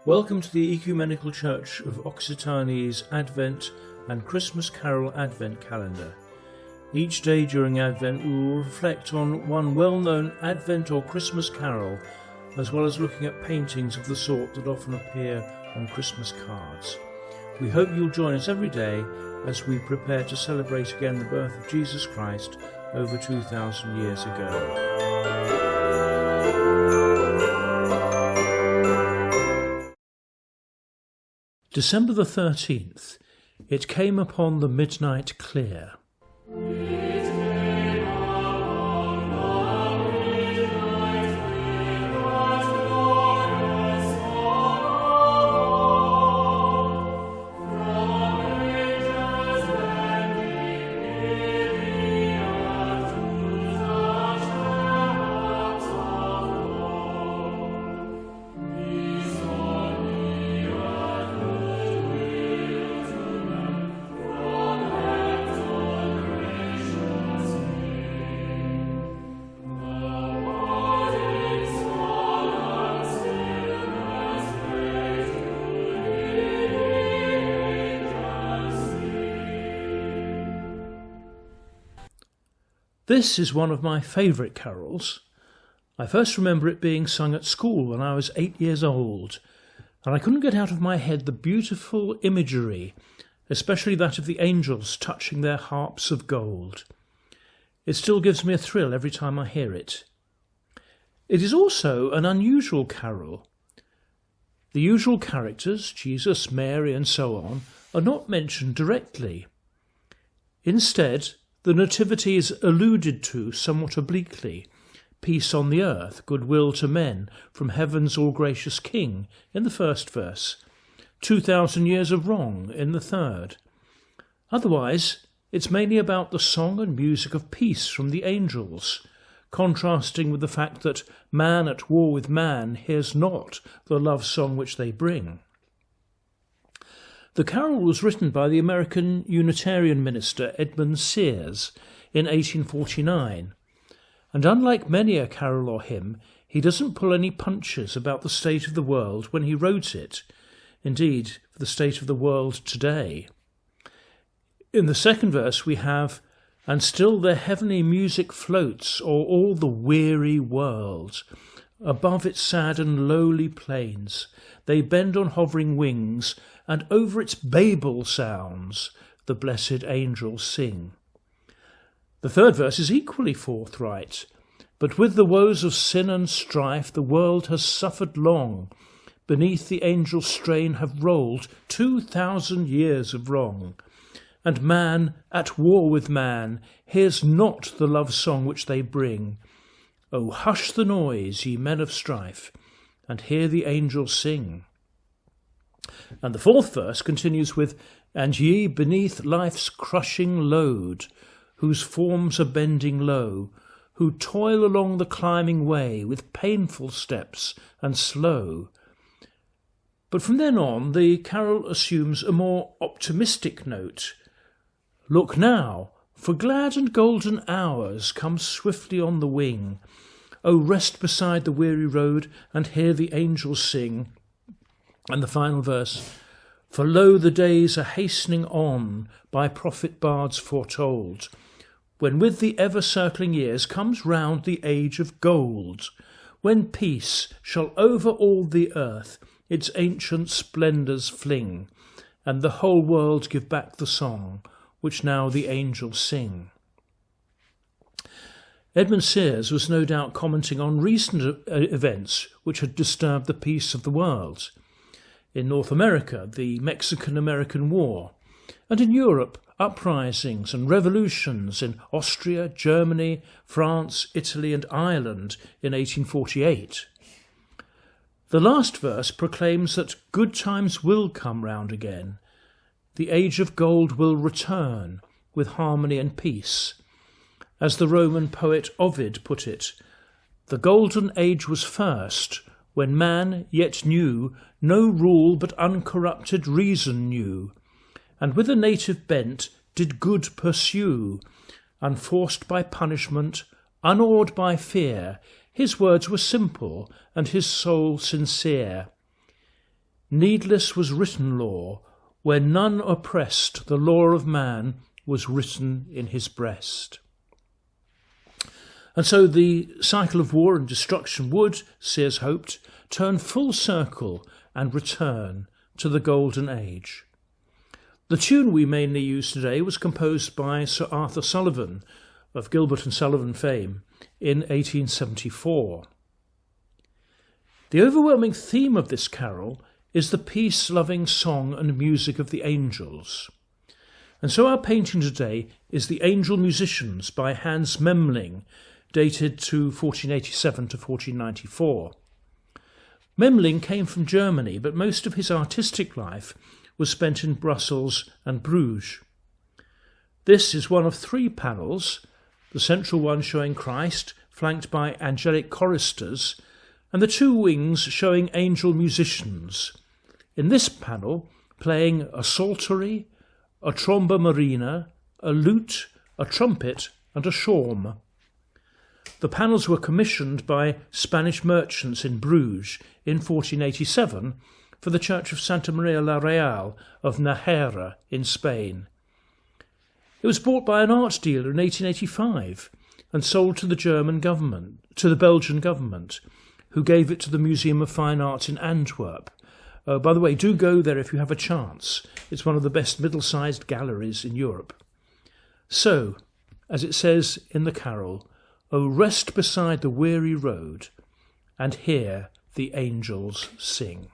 Welcome to the Ecumenical Church of Occitane's Advent and Christmas Carol Advent calendar. Each day during Advent we will reflect on one well-known Advent or Christmas carol, as well as looking at paintings of the sort that often appear on Christmas cards. We hope you'll join us every day as we prepare to celebrate again the birth of Jesus Christ over 2,000 years ago. December the 13th, it came upon the midnight clear. This is one of my favourite carols. I first remember it being sung at school when I was 8 years old, and I couldn't get out of my head the beautiful imagery, especially that of the angels touching their harps of gold. It still gives me a thrill every time I hear it. It is also an unusual carol. The usual characters, Jesus, Mary and so on, are not mentioned directly. Instead, the Nativity is alluded to somewhat obliquely. Peace on the earth, goodwill to men, from heaven's all-gracious King in the first verse. 2,000 years of wrong in the third. Otherwise, it's mainly about the song and music of peace from the angels, contrasting with the fact that man at war with man hears not the love song which they bring. The carol was written by the American Unitarian minister Edmund Sears in 1849, and unlike many a carol or hymn, he doesn't pull any punches about the state of the world when he wrote it, indeed, for the state of the world today. In the second verse we have, "And still their heavenly music floats o'er all the weary world. Above its sad and lowly plains, they bend on hovering wings, and over its Babel sounds the blessed angels sing." The third verse is equally forthright. "But with the woes of sin and strife the world has suffered long. Beneath the angel strain have rolled 2,000 years of wrong. And man, at war with man, hears not the love song which they bring. Oh, hush the noise, ye men of strife, and hear the angels sing." And the fourth verse continues with, "And ye beneath life's crushing load, whose forms are bending low, who toil along the climbing way with painful steps and slow." But from then on, the carol assumes a more optimistic note. "Look now, for glad and golden hours come swiftly on the wing. O rest beside the weary road and hear the angels sing." And the final verse, "For lo, the days are hastening on, by prophet bards foretold, when with the ever-circling years comes round the age of gold, when peace shall over all the earth its ancient splendours fling, and the whole world give back the song which now the angels sing." Edmund Sears was no doubt commenting on recent events which had disturbed the peace of the world. In North America, the Mexican-American War, and in Europe, uprisings and revolutions in Austria, Germany, France, Italy and Ireland in 1848. The last verse proclaims that good times will come round again. The age of gold will return with harmony and peace. As the Roman poet Ovid put it, "The golden age was first, when man yet knew no rule but uncorrupted reason knew, and with a native bent did good pursue, unforced by punishment, unawed by fear. His words were simple and his soul sincere. Needless was written law, where none oppressed, the law of man was written in his breast. And so the cycle of war and destruction would, Sears hoped, turn full circle and return to the Golden Age. The tune we mainly use today was composed by Sir Arthur Sullivan of Gilbert and Sullivan fame in 1874. The overwhelming theme of this carol is the peace-loving song and music of the angels. And so our painting today is The Angel Musicians by Hans Memling, dated to 1487 to 1494. Memling came from Germany, but most of his artistic life was spent in Brussels and Bruges. This is one of three panels, the central one showing Christ, flanked by angelic choristers, and the two wings showing angel musicians. In this panel, playing a psaltery, a tromba marina, a lute, a trumpet, and a shawm. The panels were commissioned by Spanish merchants in Bruges in 1487 for the Church of Santa Maria la Real of Nájera in Spain. It was bought by an art dealer in 1885 and sold to the Belgian government, who gave it to the Museum of Fine Arts in Antwerp. By the way, do go there if you have a chance. It's one of the best middle-sized galleries in Europe. So, as it says in the carol, "O rest beside the weary road, and hear the angels sing."